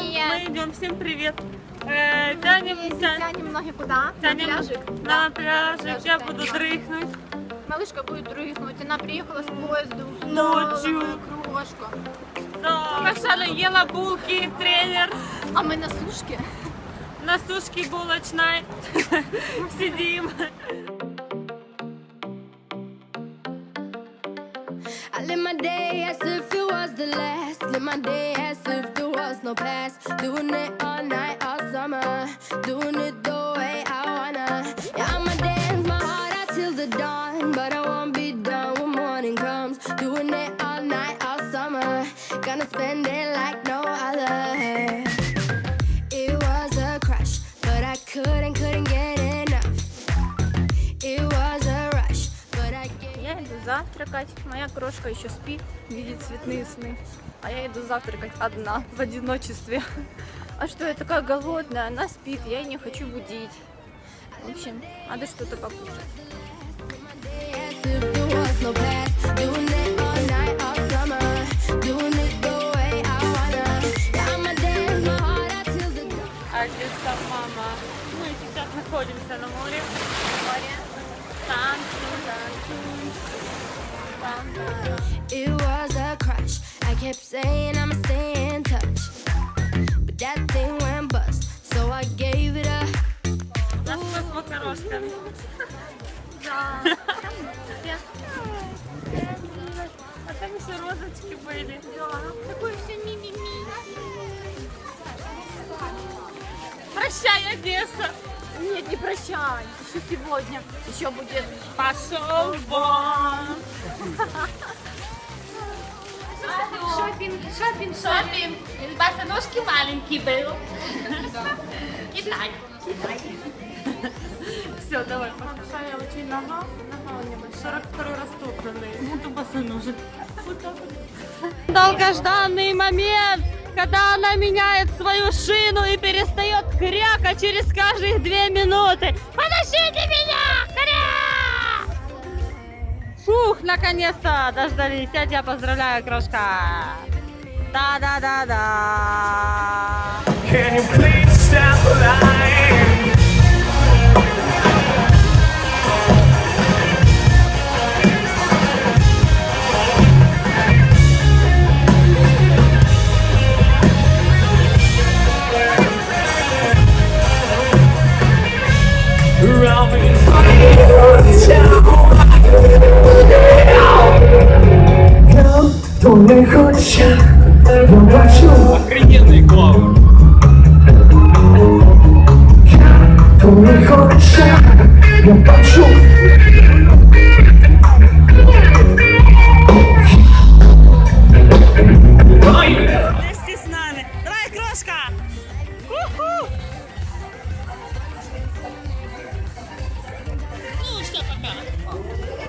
Мы идем. Всем привет. Тянем ноги куда? На пляжик? На пляжик. Я буду дрыхнуть. Малышка будет дрыхнуть. Она приехала с поезда, Ночью. Крошка. Да. Машаля ела булки, тренер. А мы на сушке. На сушке булочной. Сидим. I live my day as if it was the last. Live my day as if there was no past. Doing it all night, all summer. Doing it the way I wanna. Yeah, I'ma dance my heart out till the dawn. But I won't be done when morning comes. Doing it all night, all summer. Gonna spend it like no other. It was a crush, but I couldn't get enough. It was a rush, but I gave. Я иду завтракать. Моя крошка еще спит, видит цветные сны. А я иду завтракать одна, в одиночестве. А что, я такая голодная, она спит, я ее не хочу будить. В общем, надо что-то покушать. А здесь там мама. Мы сейчас находимся на море. It was a crush. I kept saying I'ma stay in touch, but that thing went bust. So I gave it up. Наш с макарошками. А там еще розочки были. Такое все ми-ми-ми. Прощай, Одесса. Нет, не прощай. Еще сегодня. Еще будет. Пошел вон. Шопинг. Босоножки маленький был. Китай. Все, давай. Пошла очень нога. Нога у него 42 растоптанный. Нету босоножек. Долгожданный момент, когда она меняет свою шину и перестает крякать через каждые 2 минуты. Подождите меня! Кря! Фух, наконец-то дождались. Я тебя поздравляю, крошка. Да-да-да-да. Can you please stop lying? Охрененный главы. Я хочу